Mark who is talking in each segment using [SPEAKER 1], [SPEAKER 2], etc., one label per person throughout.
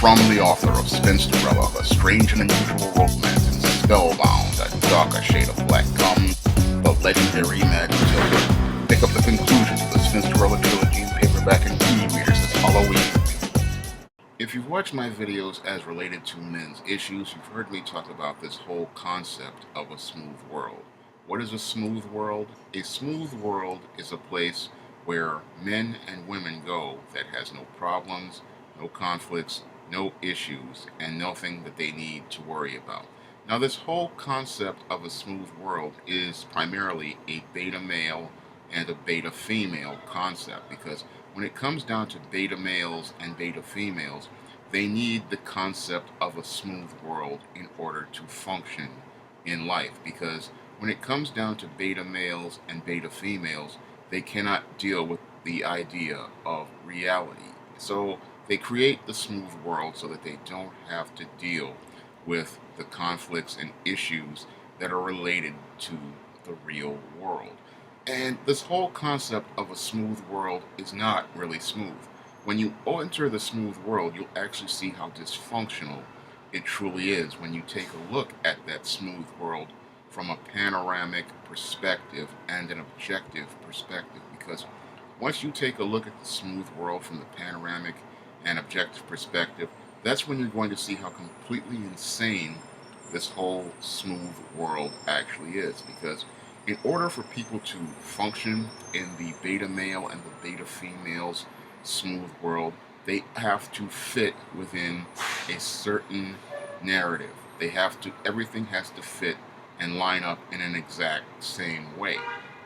[SPEAKER 1] From the author of Spinsterella, a strange and unusual romance, and Spellbound, a darker shade of black, comes the legendary Magic Children. Pick up the conclusion of the Spinsterella trilogy in paperback and e-readers this Halloween. If you've watched my videos as related to men's issues, you've heard me talk about this whole concept of a smooth world. What is a smooth world? A smooth world is a place where men and women go that has no problems, no conflicts, no issues, and nothing that they need to worry about. Now, this whole concept of a smooth world is primarily a beta male and a beta female concept, because when it comes down to beta males and beta females, they need the concept of a smooth world in order to function in life, because when it comes down to beta males and beta females, they cannot deal with the idea of reality. So they create the smooth world so that they don't have to deal with the conflicts and issues that are related to the real world. And this whole concept of a smooth world is not really smooth. When you enter the smooth world, you'll actually see how dysfunctional it truly is when you take a look at that smooth world from a panoramic perspective and an objective perspective. Because once you take a look at the smooth world from the panoramic and objective perspective, that's when you're going to see how completely insane this whole smooth world actually is. Because in order for people to function in the beta male and the beta female's smooth world, they have to fit within a certain narrative. Everything has to fit and line up in an exact same way.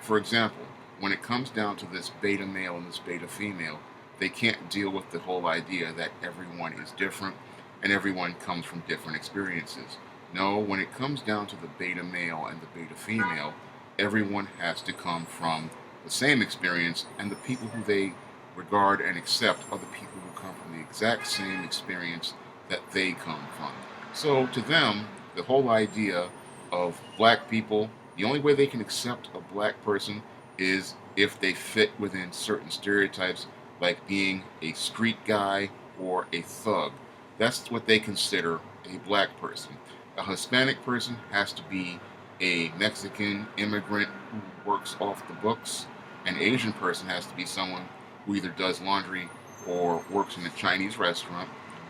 [SPEAKER 1] For example, when it comes down to this beta male and this beta female, they can't deal with the whole idea that everyone is different and everyone comes from different experiences. No, when it comes down to the beta male and the beta female, everyone has to come from the same experience, and the people who they regard and accept are the people who come from the exact same experience that they come from. So to them, the whole idea of black people, the only way they can accept a black person is if they fit within certain stereotypes, like being a street guy or a thug. That's what they consider a black person. A Hispanic person has to be a Mexican immigrant who works off the books. An Asian person has to be someone who either does laundry or works in a Chinese restaurant.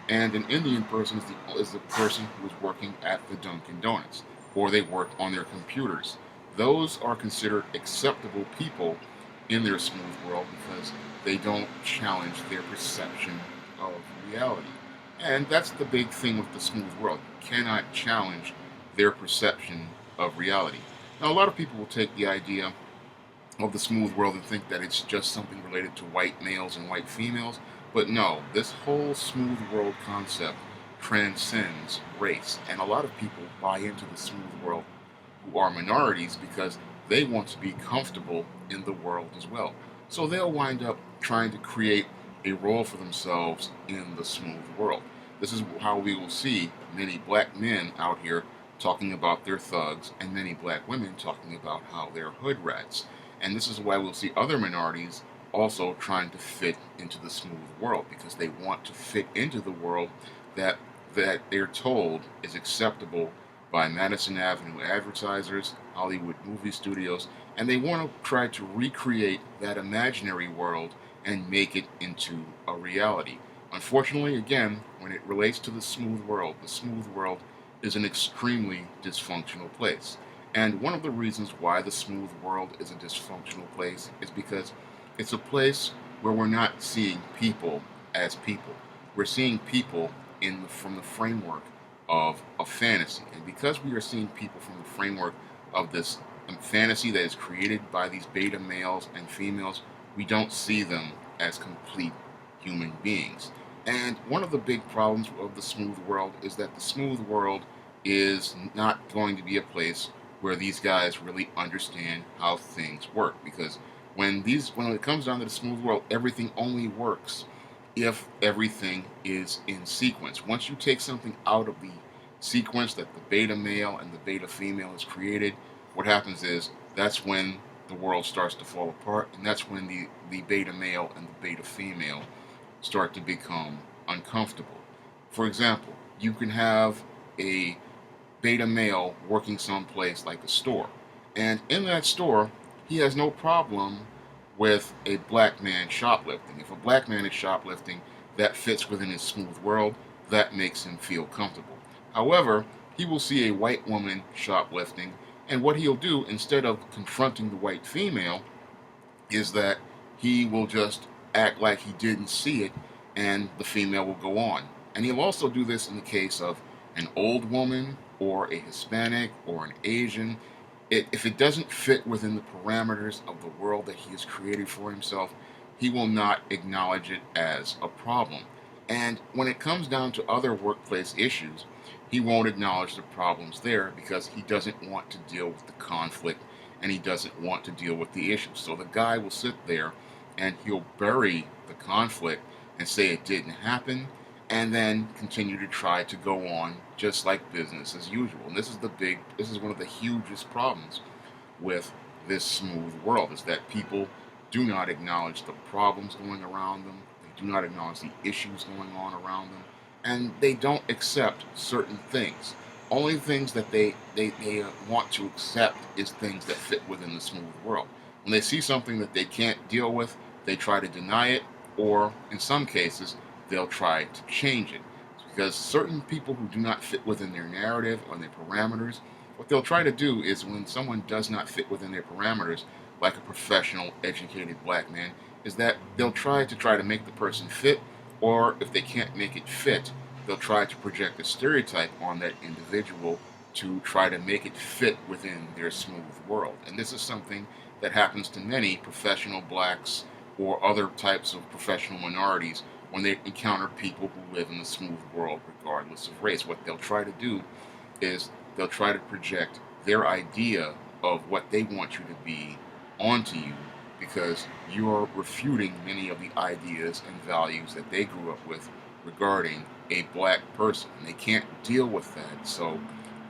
[SPEAKER 1] And an Indian person is the person who is working at the Dunkin' Donuts, or they work on their computers. Those are considered acceptable people in their smooth world because they don't challenge their perception of reality. And that's the big thing with the smooth world. You cannot challenge their perception of reality. Now, a lot of people will take the idea of the smooth world and think that it's just something related to white males and white females. But no, this whole smooth world concept transcends race. And a lot of people buy into the smooth world who are minorities because they want to be comfortable in the world as well. So they'll wind up trying to create a role for themselves in the smooth world. This is how we will see many black men out here talking about their thugs and many black women talking about how they're hood rats. And this is why we'll see other minorities also trying to fit into the smooth world, because they want to fit into the world that they're told is acceptable by Madison Avenue advertisers, Hollywood movie studios, and they want to try to recreate that imaginary world and make it into a reality. Unfortunately, again, when it relates to the smooth world is an extremely dysfunctional place. And one of the reasons why the smooth world is a dysfunctional place is because it's a place where we're not seeing people as people. We're seeing people from the framework of a fantasy. And because we are seeing people from the framework of this fantasy that is created by these beta males and females, we don't see them as complete human beings. And one of the big problems of the smooth world is that the smooth world is not going to be a place where these guys really understand how things work. Because when it comes down to the smooth world, everything only works if everything is in sequence. Once you take something out of the sequence that the beta male and the beta female has created, what happens is that's when the world starts to fall apart, and that's when the beta male and the beta female start to become uncomfortable. For example, you can have a beta male working someplace like a store. And in that store, he has no problem with a black man shoplifting. If a black man is shoplifting, that fits within his smooth world, that makes him feel comfortable. However, he will see a white woman shoplifting, and what he'll do, instead of confronting the white female, is that he will just act like he didn't see it, and the female will go on. And he'll also do this in the case of an old woman or a Hispanic or an Asian. If it doesn't fit within the parameters of the world that he has created for himself, he will not acknowledge it as a problem. And when it comes down to other workplace issues, he won't acknowledge the problems there because he doesn't want to deal with the conflict and he doesn't want to deal with the issues. So the guy will sit there and he'll bury the conflict and say it didn't happen and then continue to try to go on just like business as usual. And this is one of the hugest problems with this smooth world, is that people do not acknowledge the problems going around them, they do not acknowledge the issues going on around them, and they don't accept certain things. Only things that they want to accept is things that fit within the smooth world. When they see something that they can't deal with, they try to deny it, or in some cases, they'll try to change it. Because certain people who do not fit within their narrative or their parameters, what they'll try to do is when someone does not fit within their parameters, like a professional, educated black man, is that they'll try to make the person fit, or if they can't make it fit, they'll try to project a stereotype on that individual to try to make it fit within their smooth world. And this is something that happens to many professional blacks or other types of professional minorities when they encounter people who live in the smooth world regardless of race. What they'll try to do is they'll try to project their idea of what they want you to be onto you because you're refuting many of the ideas and values that they grew up with regarding a black person. And they can't deal with that, so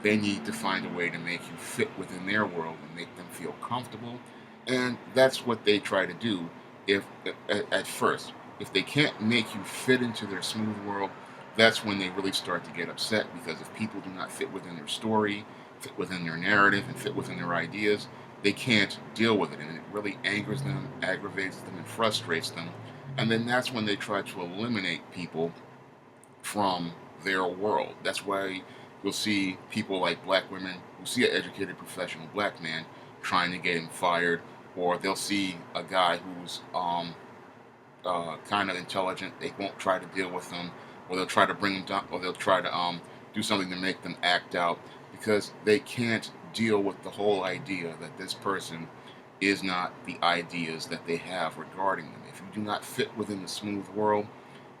[SPEAKER 1] they need to find a way to make you fit within their world and make them feel comfortable. And that's what they try to do if at first. If they can't make you fit into their smooth world, that's when they really start to get upset, because if people do not fit within their story, fit within their narrative, and fit within their ideas, they can't deal with it, and it really angers them, aggravates them, and frustrates them. And then that's when they try to eliminate people from their world. That's why you'll see people like black women who see an educated professional black man trying to get him fired, or they'll see a guy who's kind of intelligent. They won't try to deal with them, or they'll try to bring them down, or they'll try to do something to make them act out, because they can't deal with the whole idea that this person is not the ideas that they have regarding them. If you do not fit within the smooth world,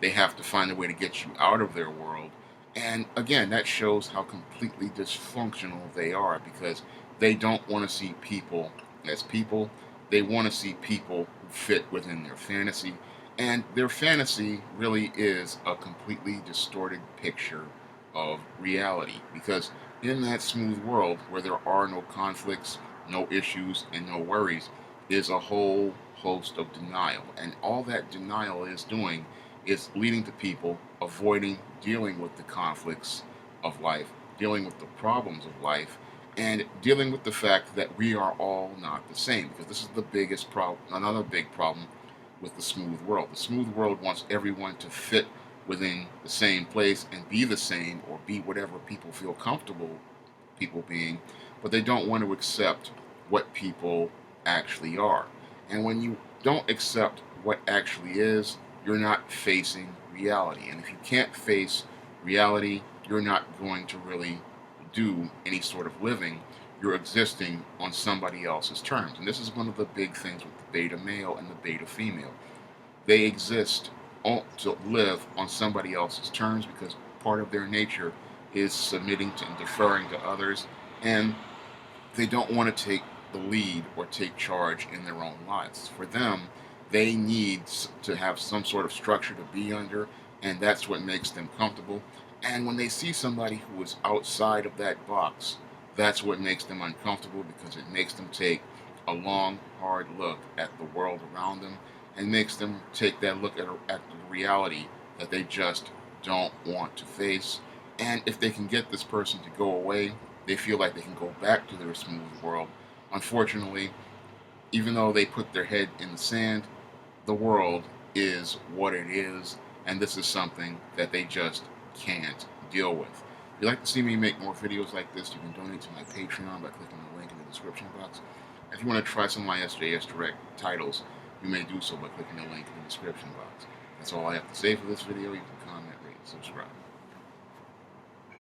[SPEAKER 1] they have to find a way to get you out of their world. And again, that shows how completely dysfunctional they are, because they don't want to see people as people. They want to see people who fit within their fantasy. And their fantasy really is a completely distorted picture of reality, because in that smooth world where there are no conflicts, no issues, and no worries, is a whole host of denial. And all that denial is doing is leading to people avoiding dealing with the conflicts of life, dealing with the problems of life, and dealing with the fact that we are all not the same. Because this is the biggest problem, another big problem with the smooth world. The smooth world wants everyone to fit within the same place and be the same, or be whatever people feel comfortable people being, but they don't want to accept what people actually are. And when you don't accept what actually is, you're not facing reality. And if you can't face reality, you're not going to really do any sort of living. You're existing on somebody else's terms. And this is one of the big things with the beta male and the beta female. They exist to live on somebody else's terms, because part of their nature is submitting to and deferring to others, and they don't want to take the lead or take charge in their own lives. For them, they need to have some sort of structure to be under, and that's what makes them comfortable. And when they see somebody who is outside of that box, that's what makes them uncomfortable, because it makes them take a long, hard look at the world around them, and makes them take that look at the reality that they just don't want to face. And if they can get this person to go away, they feel like they can go back to their smooth world. Unfortunately, even though they put their head in the sand, the world is what it is, and this is something that they just can't deal with. If you'd like to see me make more videos like this, you can donate to my Patreon by clicking the link in the description box. If you want to try some of my SJS Direct titles, you may do so by clicking the link in the description box. That's all I have to say for this video. You can comment, rate, and subscribe.